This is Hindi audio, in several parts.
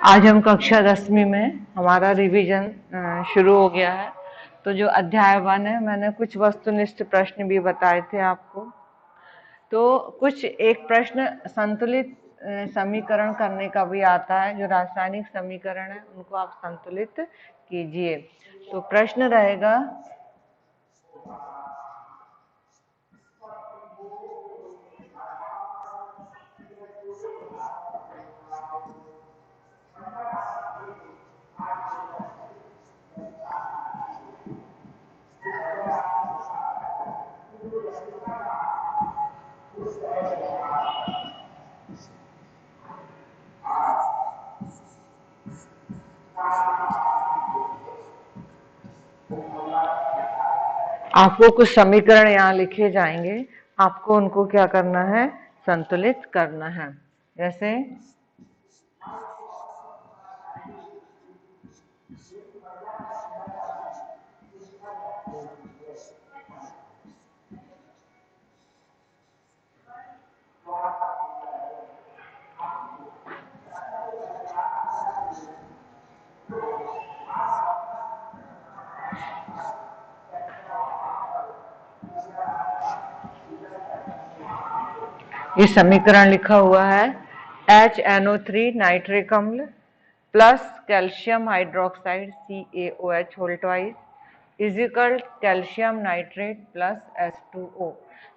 आज हम कक्षा 10वीं में हमारा रिवीजन शुरू हो गया है। तो जो अध्याय 1 है, मैंने कुछ वस्तुनिष्ठ प्रश्न भी बताए थे आपको। तो कुछ एक प्रश्न संतुलित समीकरण करने का भी आता है। जो रासायनिक समीकरण है उनको आप संतुलित कीजिए। तो प्रश्न रहेगा, आपको कुछ समीकरण यहाँ लिखे जाएंगे, आपको उनको क्या करना है, संतुलित करना है। जैसे ये समीकरण लिखा हुआ है, HNO3 नाइट्रिक अम्ल plus calcium hydroxide CaOH whole twice is equal calcium nitrate plus H2O।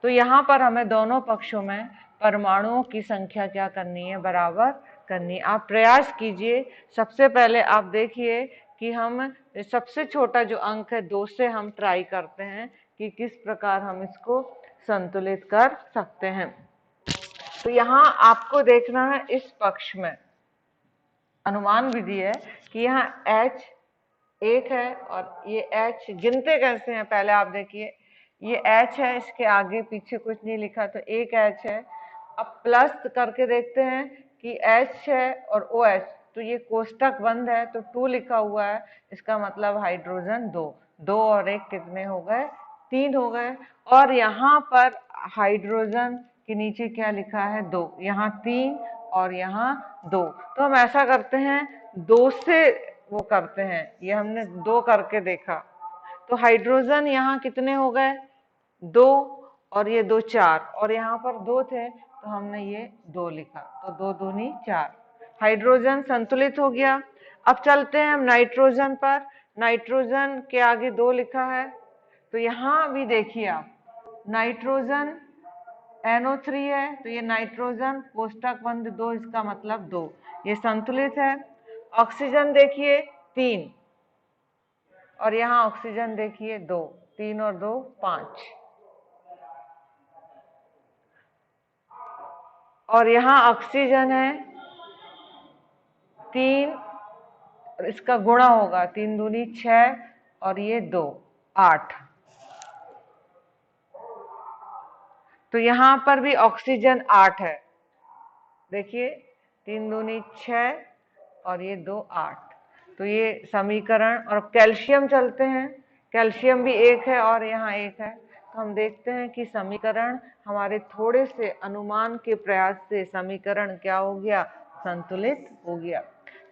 तो यहाँ पर हमें दोनों पक्षों में परमाणुओं की संख्या क्या करनी है, बराबर करनी है। आप प्रयास कीजिए। सबसे पहले आप देखिए कि हम सबसे छोटा जो अंक है 2 से हम ट्राई करते हैं कि किस प्रकार हम इसको संतुलित कर सकते हैं। तो यहाँ आपको देखना है, इस पक्ष में अनुमान विधि है कि यहाँ H एक है और ये H गिनते कैसे हैं, पहले आप देखिए। ये H है, इसके आगे पीछे कुछ नहीं लिखा, तो एक H है। अब प्लस करके देखते हैं कि H है और OH, तो ये कोष्टक बंद है तो 2 लिखा हुआ है, इसका मतलब हाइड्रोजन 2। 2 और 1 कितने हो गए, 3 हो गए। और यहाँ पर हाइड्रोजन के नीचे क्या लिखा है, 2। यहाँ 3 और यहाँ 2। तो हम ऐसा करते हैं, 2 से वो करते हैं, ये हमने 2 करके देखा। तो हाइड्रोजन यहाँ कितने हो गए, 2, और ये 2 4, और यहाँ पर 2 थे तो हमने ये 2 लिखा, तो 2 दूनी 4, हाइड्रोजन संतुलित हो गया। अब चलते हैं हम नाइट्रोजन पर। नाइट्रोजन के आगे 2 लिखा है, तो यहाँ भी देखिए आप, नाइट्रोजन NO3 है, तो ये नाइट्रोजन कोष्टक बंद 2, इसका मतलब 2, ये संतुलित है। ऑक्सीजन देखिए 3, और यहाँ ऑक्सीजन देखिए 2, 3 और 2 5, और यहाँ ऑक्सीजन है 3, और इसका गुणा होगा 3 दूनी 6, और ये 2 8। तो यहाँ पर भी ऑक्सीजन 8 है, देखिए 3 दूनी 6 और ये 2 8। तो ये समीकरण। और कैल्शियम चलते हैं, कैल्शियम भी 1 है और यहाँ 1 है, तो हम देखते हैं कि समीकरण हमारे थोड़े से अनुमान के प्रयास से समीकरण क्या हो गया, संतुलित हो गया।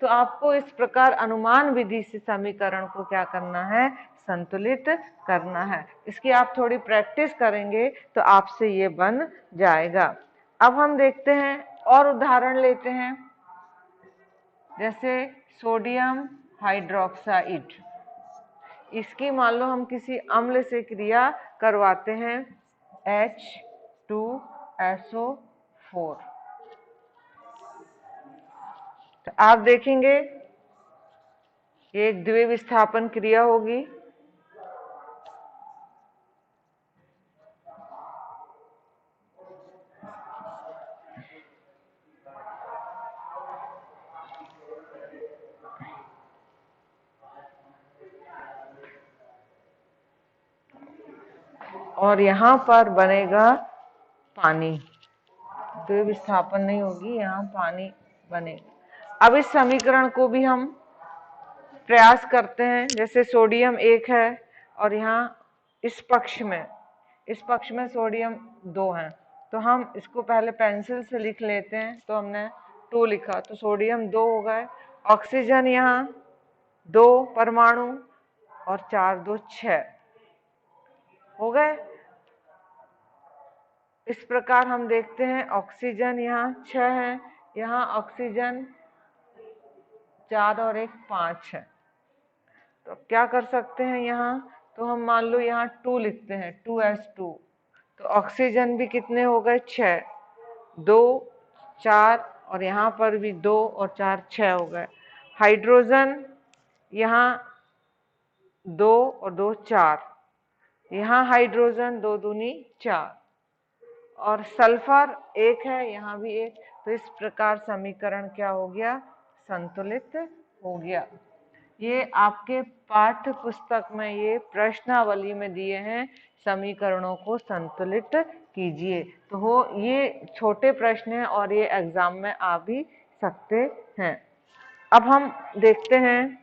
तो आपको इस प्रकार अनुमान विधि से समीकरण को क्या करना है, संतुलित करना है। इसकी आप थोड़ी प्रैक्टिस करेंगे तो आपसे ये बन जाएगा। अब हम देखते हैं और उदाहरण लेते हैं, जैसे सोडियम हाइड्रोक्साइड। इसकी मान लो हम किसी अम्ल से क्रिया करवाते हैं, H2SO4। तो आप देखेंगे ये एक द्वितीय विस्थापन क्रिया होगी। और यहाँ पर बनेगा पानी, द्वितीय विस्थापन नहीं होगी, यहाँ पानी बनेगा। अब इस समीकरण को भी हम प्रयास करते हैं। जैसे सोडियम 1 है और यहाँ इस पक्ष में सोडियम 2 है, तो हम इसको पहले पेंसिल से लिख लेते हैं। तो हमने 2 लिखा, तो सोडियम 2 हो गए, ऑक्सीजन यहाँ 2 परमाणु और 4 2 6 हो गए। इस प्रकार हम देखते हैं ऑक्सीजन यहाँ 6 है, यहाँ ऑक्सीजन 4 और 1 5 है। तो क्या कर सकते हैं यहाँ, तो हम मान लो यहाँ 2 लिखते हैं, 2s2। तो ऑक्सीजन भी कितने हो गए 6, 2 4 और यहाँ पर भी 2 और 4 6 हो गए। हाइड्रोजन यहाँ 2 और 2 4, यहाँ हाइड्रोजन 2 दूनी 4 और सल्फर 1 है, यहाँ भी 1। तो इस प्रकार समीकरण क्या हो गया, संतुलित हो गया। ये आपके पाठ्य पुस्तक में ये प्रश्नावली में दिए हैं, समीकरणों को संतुलित कीजिए। तो हो ये छोटे प्रश्न हैं और ये एग्जाम में आ भी सकते हैं। अब हम देखते हैं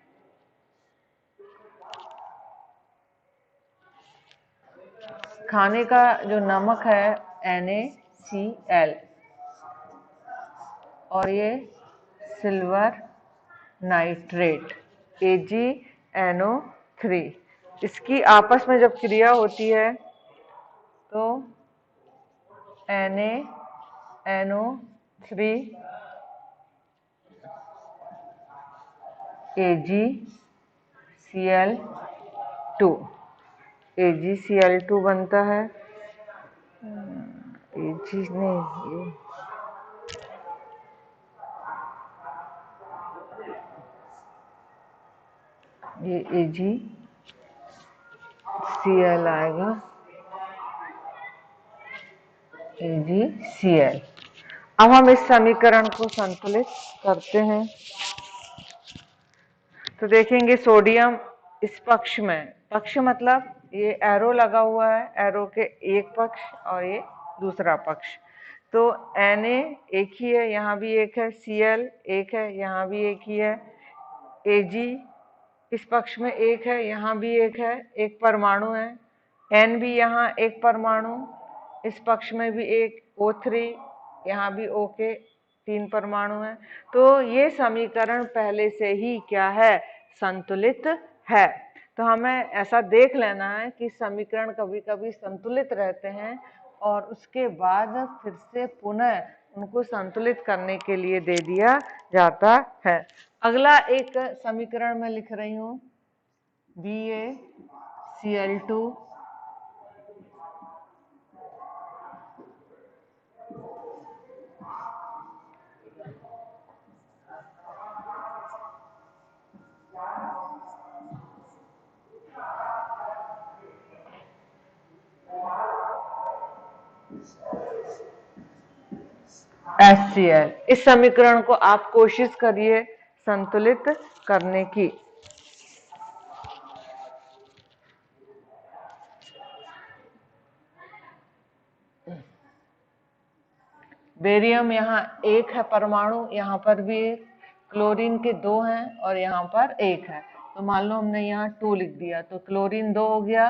खाने का जो नमक है NaCl और ये सिल्वर नाइट्रेट AgNO3, इसकी आपस में जब क्रिया होती है तो NaNO3 AgCl2 बनता है। Ag नहीं, ये AgCl आएगा, AgCl। अब हम इस समीकरण को संतुलित करते हैं तो देखेंगे सोडियम इस पक्ष में, पक्ष मतलब ये एरो लगा हुआ है, एरो के एक पक्ष और ये दूसरा पक्ष। तो Na एक ही है, यहाँ भी एक है, Cl एक है, यहाँ भी एक ही है, Ag इस पक्ष में एक है, यहाँ भी एक है, एक परमाणु है, N भी यहाँ एक परमाणु, इस पक्ष में भी एक, O3 यहाँ भी O के 3 परमाणु हैं। तो ये समीकरण पहले से ही क्या है, संतुलित है। तो हमें ऐसा देख लेना है कि समीकरण कभी कभी संतुलित रहते हैं और उसके बाद फिर से पुनः उनको संतुलित करने के लिए दे दिया जाता है। अगला एक समीकरण मैं लिख रही हूँ, BaCl2 HCl। इस समीकरण को आप कोशिश करिए संतुलित करने की। बेरियम यहाँ एक है परमाणु, यहाँ पर भी एक, क्लोरीन के 2 हैं और यहाँ पर 1 है। तो मान लो हमने यहाँ 2 लिख दिया तो क्लोरीन 2 हो गया।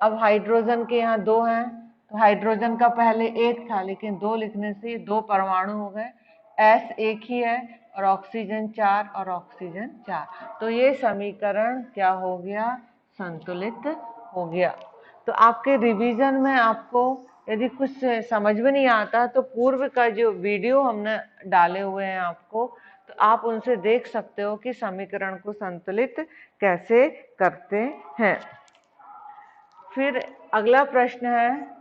अब हाइड्रोजन के यहाँ 2 हैं, तो हाइड्रोजन का पहले 1 था लेकिन 2 लिखने से 2 परमाणु हो गए। S एक ही है और ऑक्सीजन 4 और ऑक्सीजन 4। तो ये समीकरण क्या हो गया, संतुलित हो गया। तो आपके रिवीजन में आपको यदि कुछ समझ में नहीं आता तो पूर्व का जो वीडियो हमने डाले हुए हैं आपको, तो आप उनसे देख सकते हो कि समीकरण को संतुलित कैसे करते हैं। फिर अगला प्रश्न है,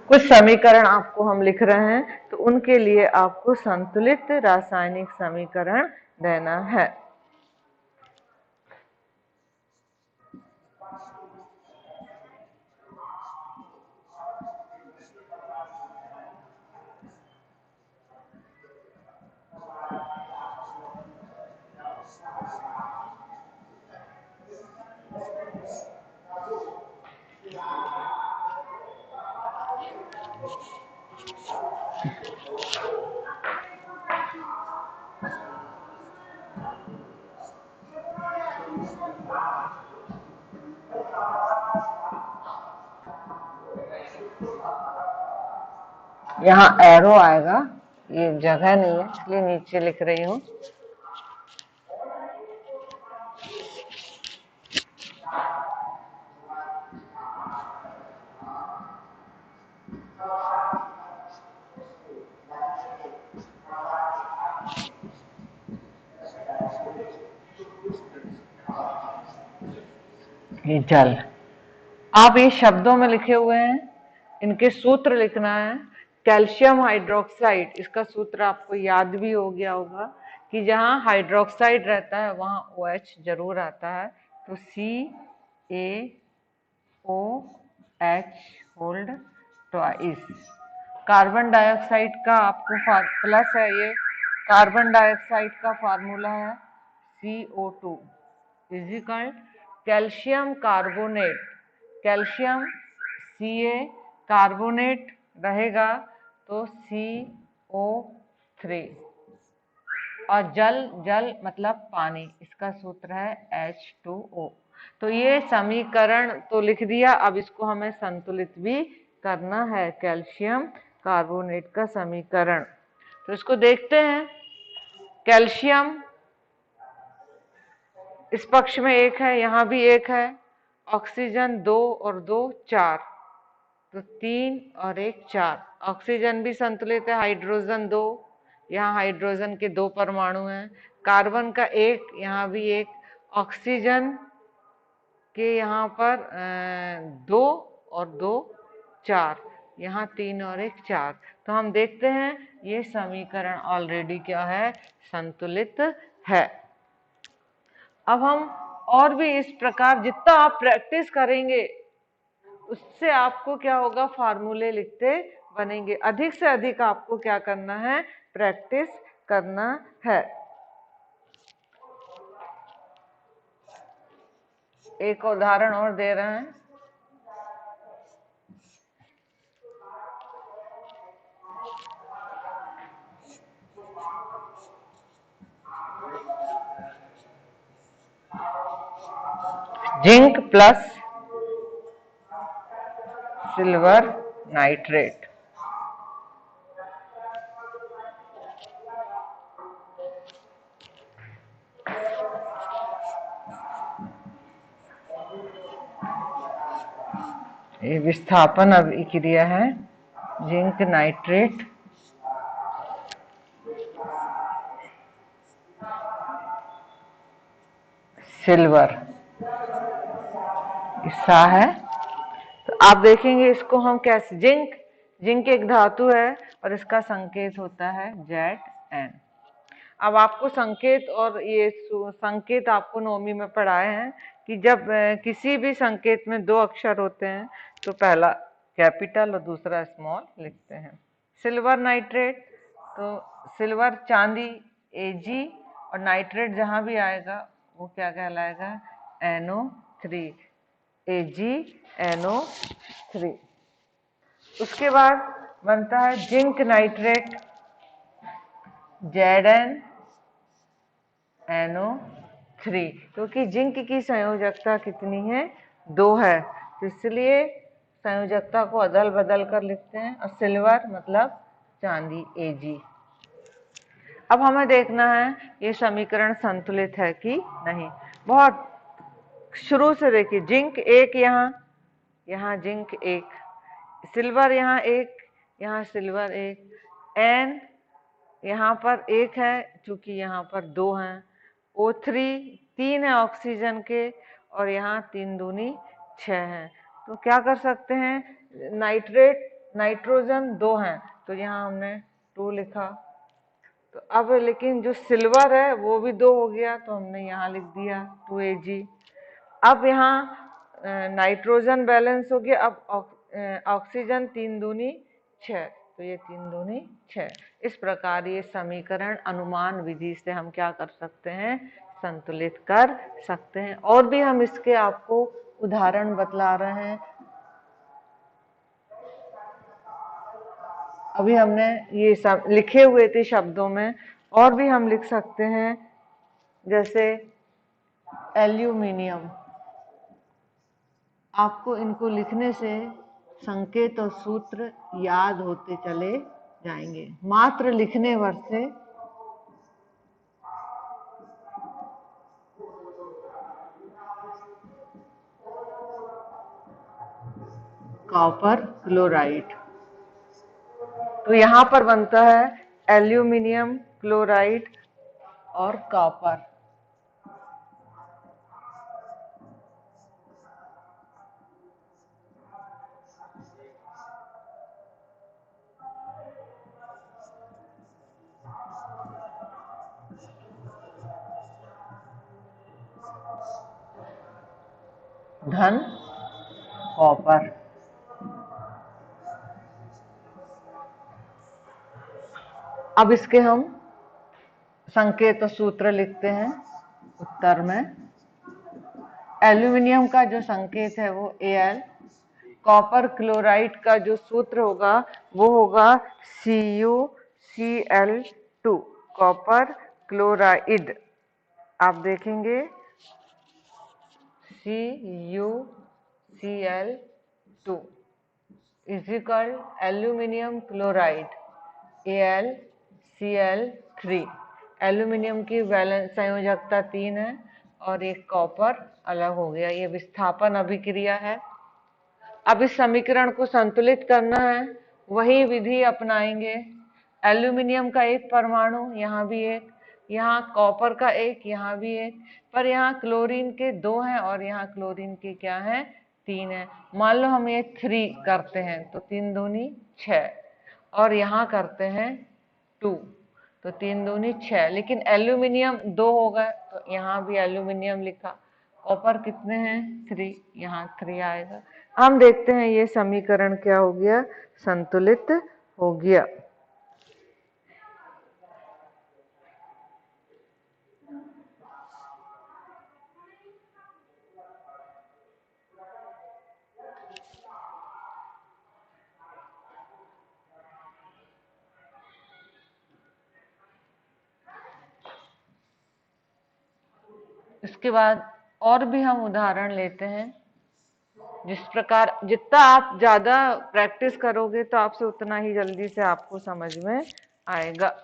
कुछ समीकरण आपको हम लिख रहे हैं तो उनके लिए आपको संतुलित रासायनिक समीकरण देना है। यहाँ एरो आएगा, ये जगह नहीं है इसलिए नीचे लिख रही हूँ। ये जल, आप ये शब्दों में लिखे हुए हैं, इनके सूत्र लिखना है। कैल्शियम हाइड्रोक्साइड, इसका सूत्र आपको याद भी हो गया होगा कि जहां हाइड्रोक्साइड रहता है वहां OH जरूर आता है, तो CaOH hold twice. Carbon dioxide का आपको प्लस है, ये कार्बन डाइऑक्साइड का फार्मूला है CO2 is equal calcium carbonate, calcium Ca carbonate रहेगा तो CO3, और जल, जल मतलब पानी, इसका सूत्र है H2O। तो ये समीकरण तो लिख दिया, अब इसको हमें संतुलित भी करना है, कैल्शियम कार्बोनेट का समीकरण। तो इसको देखते हैं। कैल्शियम इस पक्ष में 1 है, यहां भी 1 है, ऑक्सीजन 2 और 2 4, तो 3 और 1 4। ऑक्सीजन भी संतुलित है, हाइड्रोजन 2, यहाँ हाइड्रोजन के 2 परमाणु हैं, कार्बन का 1, यहाँ भी 1, ऑक्सीजन के यहाँ पर 2 और 2 4, यहाँ 3 और 1 4। तो हम देखते हैं ये समीकरण ऑलरेडी क्या है, संतुलित है। अब हम और भी इस प्रकार जितना आप प्रैक्टिस करेंगे उससे आपको क्या होगा, फार्मूले लिखते बनेंगे। अधिक से अधिक आपको क्या करना है, प्रैक्टिस करना है। एक उदाहरण और दे रहे हैं। जिंक प्लस सिल्वर नाइट्रेट, ये विस्थापन अभिक्रिया है। जिंक नाइट्रेट सिल्वर सा है। तो आप देखेंगे इसको हम कैसे, जिंक, जिंक एक धातु है और इसका संकेत होता है Zn। अब आपको संकेत, और ये संकेत आपको नौवीं में पढ़ाए हैं कि जब किसी भी संकेत में 2 अक्षर होते हैं तो पहला कैपिटल और दूसरा स्मॉल लिखते हैं। सिल्वर नाइट्रेट, तो सिल्वर चांदी Ag, और नाइट्रेट जहां भी आएगा वो क्या कहलाएगा, NO3, AgNO3। उसके बाद बनता है जिंक नाइट्रेट ZnNO3, क्योंकि जिंक की संयोजकता कितनी है, 2 है, तो इसलिए संयोजकता को अदल बदल कर लिखते हैं। और सिल्वर मतलब चांदी Ag। अब हमें देखना है ये समीकरण संतुलित है कि नहीं। बहुत शुरू से देखिए, जिंक 1 यहाँ जिंक 1, सिल्वर यहाँ 1, यहाँ सिल्वर 1, N यहाँ पर 1 है क्योंकि यहाँ पर 2 हैं, O3 3 है ऑक्सीजन के, और यहाँ 3 दूनी 6 है। तो क्या कर सकते हैं, नाइट्रोजन 2 हैं, तो यहाँ हमने 2 लिखा। तो अब लेकिन जो सिल्वर है वो भी 2 हो गया, तो हमने यहाँ लिख दिया 2Ag। अब यहाँ नाइट्रोजन बैलेंस हो गया। अब ऑक्सीजन 3 दूनी 6, तो ये 3 दूनी 6। इस प्रकार ये समीकरण अनुमान विधि से हम क्या कर सकते हैं, संतुलित कर सकते हैं। और भी हम इसके आपको उदाहरण बतला रहे हैं। अभी हमने ये सब लिखे हुए थे शब्दों में, और भी हम लिख सकते हैं, जैसे एल्यूमिनियम। आपको इनको लिखने से संकेत और सूत्र याद होते चले जाएंगे, मात्र लिखने भर से। कॉपर क्लोराइड, तो यहां पर बनता है एल्यूमिनियम क्लोराइड और कॉपर। धन कॉपर। अब इसके हम संकेत और सूत्र लिखते हैं उत्तर में। एल्यूमिनियम का जो संकेत है वो Al, कॉपर क्लोराइड का जो सूत्र होगा वो होगा CuCl2, कॉपर क्लोराइड। आप देखेंगे CuCl2 is equal aluminium chloride AlCl3। Aluminium की वैलेंस संयोजकता 3 है और एक कॉपर अलग हो गया, ये विस्थापन अभिक्रिया है। अब इस समीकरण को संतुलित करना है, वही विधि अपनाएंगे। एल्यूमिनियम का एक परमाणु, यहाँ भी एक, यहाँ कॉपर का एक, यहाँ भी एक, पर यहाँ क्लोरीन के 2 हैं और यहाँ क्लोरीन के क्या हैं, 3 हैं। मान लो हम ये 3 करते हैं तो 3 दूनी 6, और यहाँ करते हैं 2 तो 3 दूनी 6, लेकिन एल्यूमिनियम 2 हो गए तो यहाँ भी एल्यूमिनियम लिखा। कॉपर कितने हैं, 3, यहाँ 3 आएगा। हम देखते हैं ये समीकरण क्या हो गया, संतुलित हो गया। इसके बाद और भी हम उदाहरण लेते हैं। जिस प्रकार जितना आप ज्यादा प्रैक्टिस करोगे तो आपसे उतना ही जल्दी से आपको समझ में आएगा।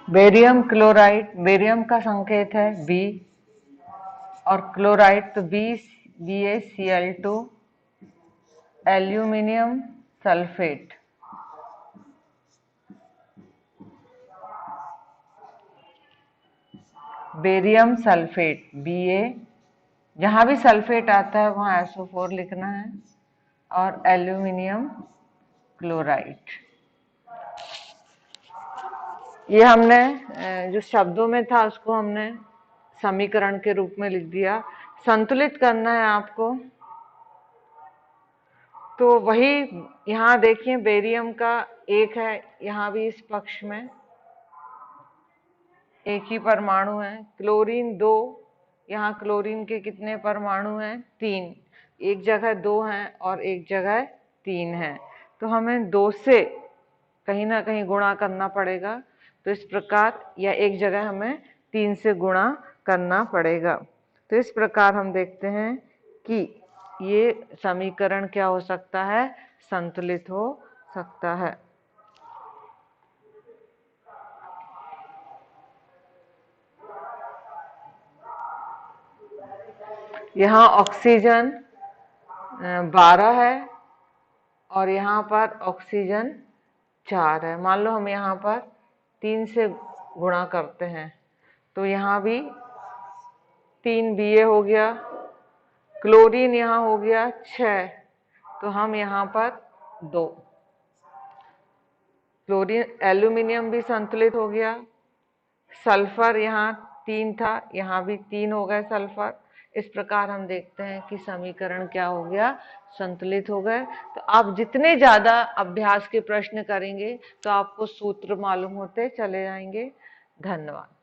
बेरियम क्लोराइड, बेरियम का संकेत है B, और क्लोराइड तो BaCl2। Aluminium sulphate, barium sulphate Ba, जहां भी सल्फेट आता है वहां SO4 लिखना है, और एल्यूमिनियम क्लोराइड। ये हमने जो शब्दों में था उसको हमने समीकरण के रूप में लिख दिया। संतुलित करना है आपको, तो वही यहाँ देखिए बेरियम का एक है, यहाँ भी इस पक्ष में एक ही परमाणु है। क्लोरीन 2, यहाँ क्लोरीन के कितने परमाणु हैं? 3। एक जगह 2 हैं और एक जगह 3 हैं, तो हमें 2 से कहीं ना कहीं गुणा करना पड़ेगा। तो इस प्रकार, या एक जगह हमें 3 से गुणा करना पड़ेगा। तो इस प्रकार हम देखते हैं कि ये समीकरण क्या हो सकता है? संतुलित हो सकता है। यहाँ ऑक्सीजन 12 है और यहाँ पर ऑक्सीजन 4 है। मान लो हम यहाँ पर 3 से गुणा करते हैं, तो यहाँ भी 3 Ba हो गया, क्लोरीन यहाँ हो गया 6, तो हम यहाँ पर 2। क्लोरीन, एल्यूमिनियम भी संतुलित हो गया। सल्फर यहाँ 3 था, यहाँ भी 3 हो गए सल्फर। इस प्रकार हम देखते हैं कि समीकरण क्या हो गया? संतुलित हो गए। तो आप जितने ज्यादा अभ्यास के प्रश्न करेंगे तो आपको सूत्र मालूम होते चले जाएंगे। धन्यवाद।